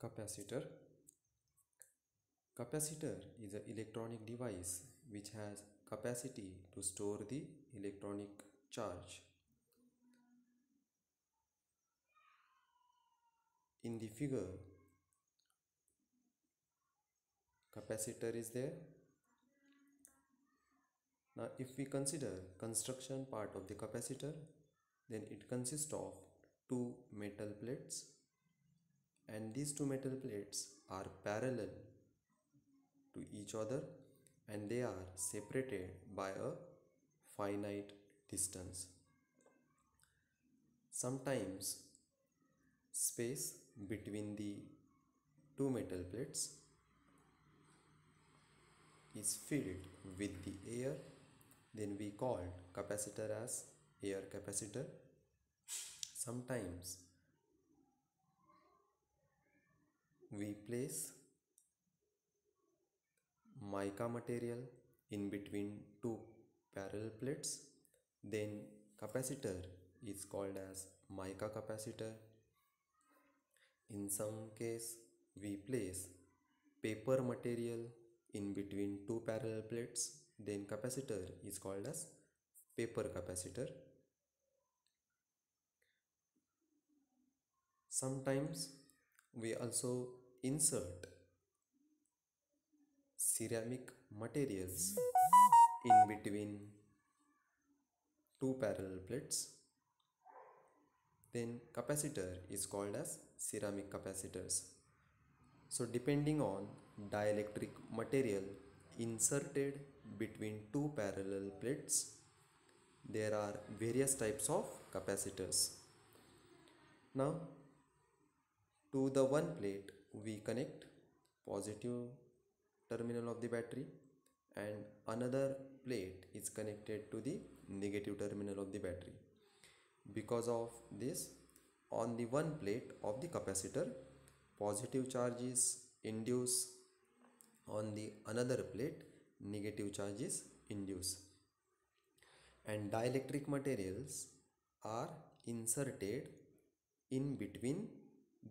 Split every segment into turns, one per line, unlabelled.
Capacitor. Capacitor is an electronic device which has capacity to store the electronic charge. In the figure, capacitor is there. Now if we consider construction part of the capacitor, then it consists of two metal plates, and these two metal plates are parallel to each other and they are separated by a finite distance. Sometimes space between the two metal plates is filled with the air, then we call capacitor as air capacitor. Sometimes we place mica material in between two parallel plates, then capacitor is called as mica capacitor. In some case we place paper material in between two parallel plates, then capacitor is called as paper capacitor. Sometimes we also insert ceramic materials in between two parallel plates, then capacitor is called as ceramic capacitors. So depending on dielectric material inserted between two parallel plates, there are various types of capacitors. Now to the one plate we connect positive terminal of the battery and another plate is connected to the negative terminal of the battery. Because of this, on the one plate of the capacitor, positive charge is induced, on the another plate negative charge is induced, and dielectric materials are inserted in between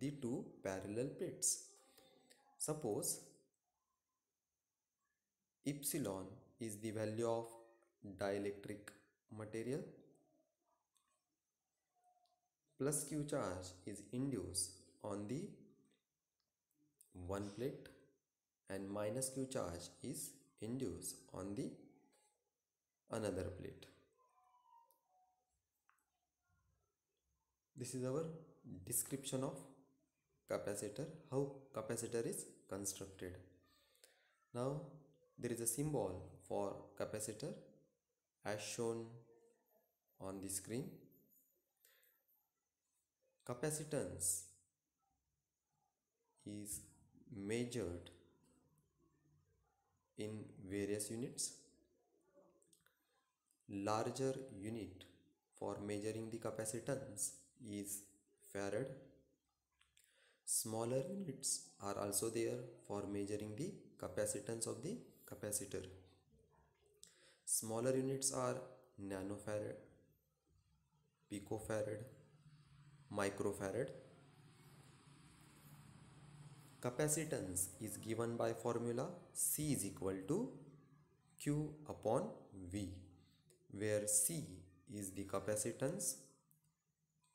the two parallel plates. Suppose epsilon is the value of dielectric material, plus q charge is induced on the one plate and minus q charge is induced on the another plate. This is our description of capacitor, how capacitor is constructed. Now there is a symbol for capacitor as shown on the screen. Capacitance is measured in various units. Larger unit for measuring the capacitance is farad. Smaller units are also there for measuring the capacitance of the capacitor. Smaller units are nanofarad, picofarad, microfarad. Capacitance is given by formula C is equal to Q upon V, where C is the capacitance,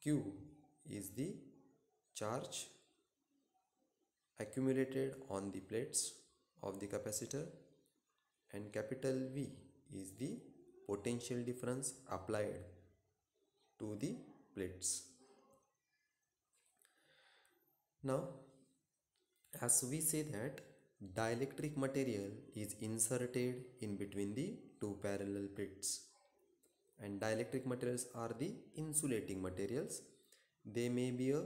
Q is the charge accumulated on the plates of the capacitor, and capital V is the potential difference applied to the plates. Now, as we say that dielectric material is inserted in between the two parallel plates, and dielectric materials are the insulating materials. They may be a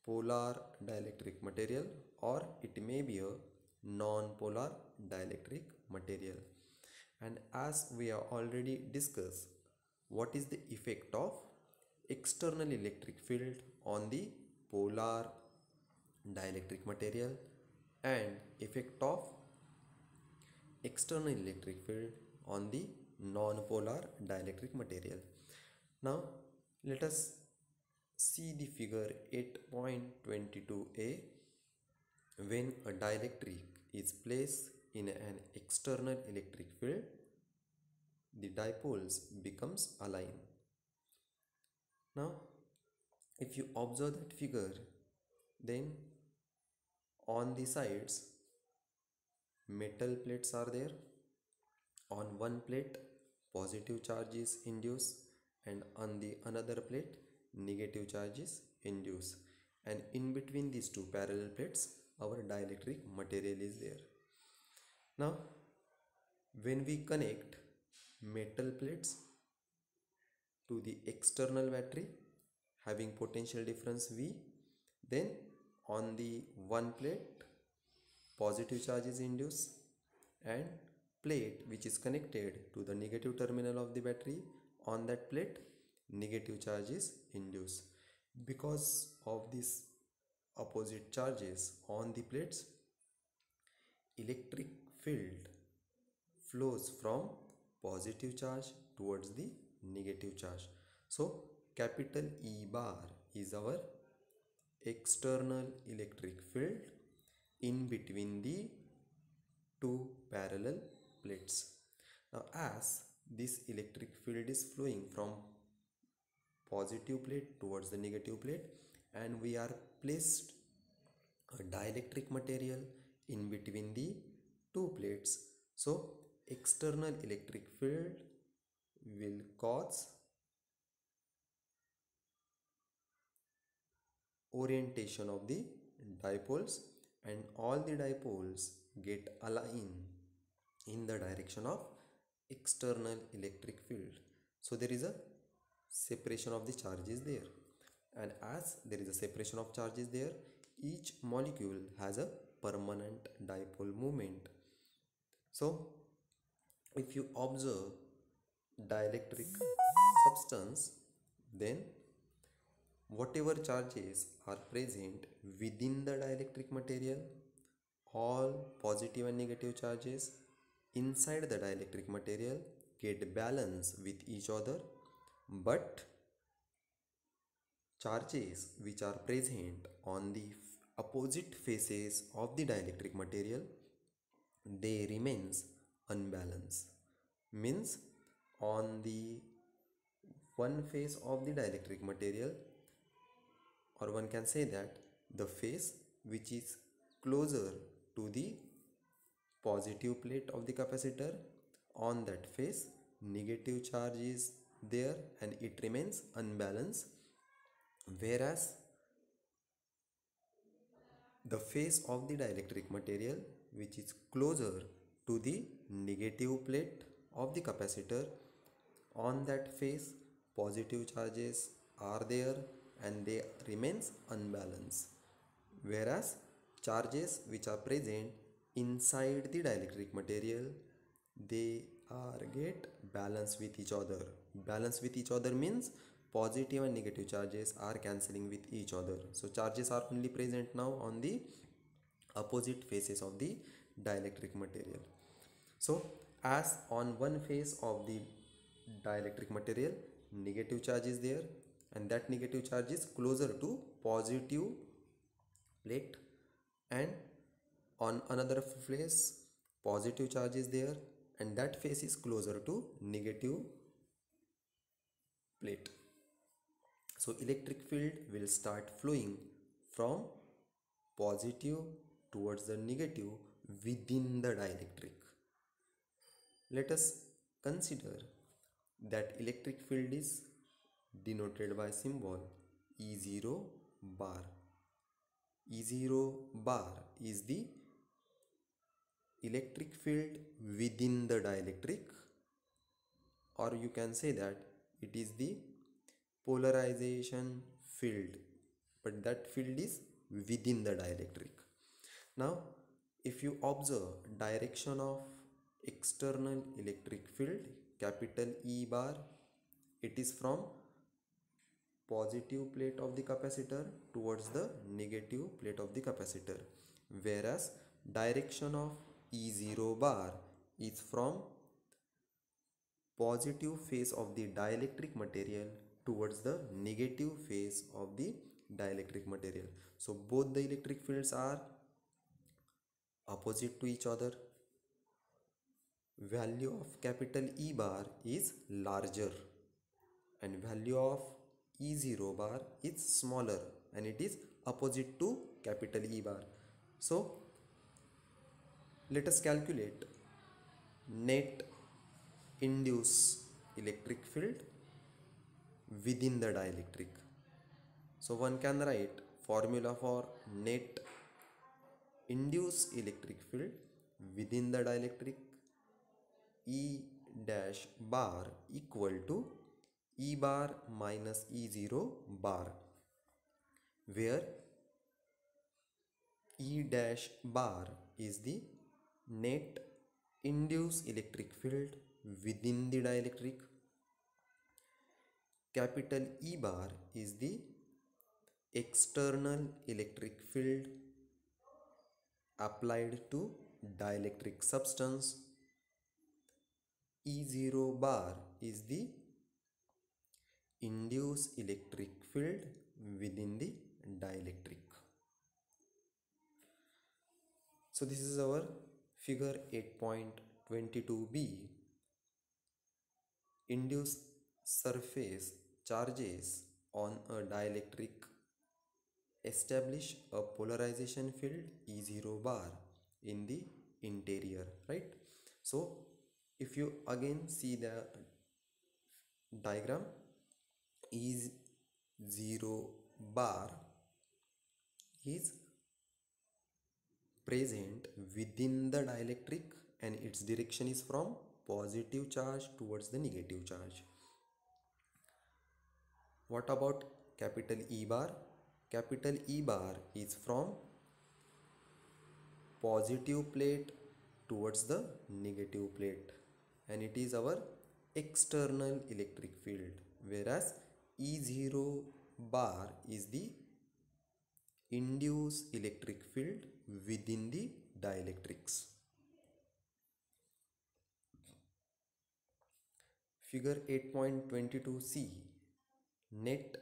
polar dielectric material or it may be a non-polar dielectric material. And as we have already discussed, what is the effect of external electric field on the polar dielectric material and effect of external electric field on the non-polar dielectric material. Now let us see the figure 8.22a. When a dielectric is placed in an external electric field, the dipoles becomes aligned. Now, if you observe that figure, then on the sides metal plates are there. On one plate positive charge is induced, and on the another plate negative charge is induced, and in between these two parallel plates our dielectric material is there. Now when we connect metal plates to the external battery having potential difference V, then on the one plate positive charge is induced, and plate which is connected to the negative terminal of the battery, on that plate negative charge is induced. Because of these opposite charges on the plates, electric field flows from positive charge towards the negative charge. So capital E bar is our external electric field in between the two parallel plates. Now as this electric field is flowing from positive plate towards the negative plate, and we are placed a dielectric material in between the two plates, so external electric field will cause orientation of the dipoles, and all the dipoles get aligned in the direction of external electric field. So there is a separation of the charges there, and as there is a separation of charges there, each molecule has a permanent dipole moment. So if you observe dielectric substance, then whatever charges are present within the dielectric material, all positive and negative charges inside the dielectric material get balanced with each other, but charges which are present on the opposite faces of the dielectric material, they remains unbalanced. Means on the one face of the dielectric material, or one can say that the face which is closer to the positive plate of the capacitor, on that face negative charge is there and it remains unbalanced, whereas the face of the dielectric material which is closer to the negative plate of the capacitor, on that face positive charges are there and they remains unbalanced, whereas charges which are present inside the dielectric material, they are get balanced with each other. Balance with each other means positive and negative charges are cancelling with each other, so charges are only present now on the opposite faces of the dielectric material. So as on one face of the dielectric material negative charge is there, and that negative charge is closer to positive plate, and on another face positive charge is there and that face is closer to negative plate. So electric field will start flowing from positive towards the negative within the dielectric. Let us consider that electric field is denoted by symbol E0 bar. E0 bar is the electric field within the dielectric, or you can say that it is the polarization field, but that field is within the dielectric. Now if you observe direction of external electric field capital E bar, it is from positive plate of the capacitor towards the negative plate of the capacitor, whereas direction of E0 bar is from positive face of the dielectric material towards the negative phase of the dielectric material. So both the electric fields are opposite to each other. Value of capital E bar is larger and value of E0 bar is smaller, and it is opposite to capital E bar. So let us calculate net induced electric field within the dielectric. So one can write formula for net induced electric field within the dielectric. E dash bar equal to E bar minus E0 bar, where E dash bar is the net induced electric field within the dielectric. Capital E bar is the external electric field applied to dielectric substance. E0 bar is the induced electric field within the dielectric. So this is our figure 8.22b. Induced surface charges on a dielectric establish a polarization field E0 bar in the interior, right? So if you again see the diagram, E0 bar is present within the dielectric and its direction is from positive charge towards the negative charge. What about capital E bar? Capital E bar is from positive plate towards the negative plate, and it is our external electric field, whereas E0 bar is the induced electric field within the dielectrics. Figure 8.22c, net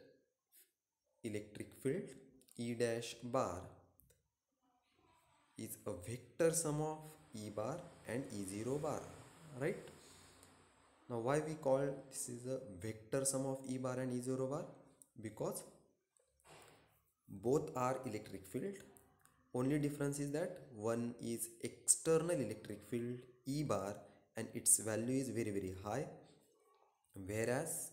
electric field E dash bar is a vector sum of E bar and E0 bar, right? Now why we call this is a vector sum of E bar and E0 bar? Because both are electric field. Only difference is that one is external electric field E bar and its value is very high, whereas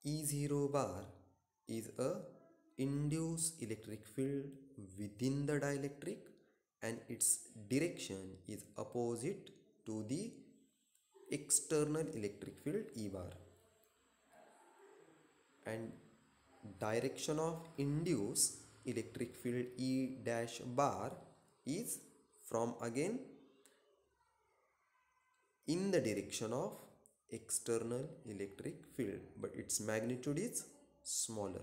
E0 bar is a induced electric field within the dielectric and its direction is opposite to the external electric field E bar, and direction of induced electric field E dash bar is from again in the direction of external electric field, but its magnitude is smaller.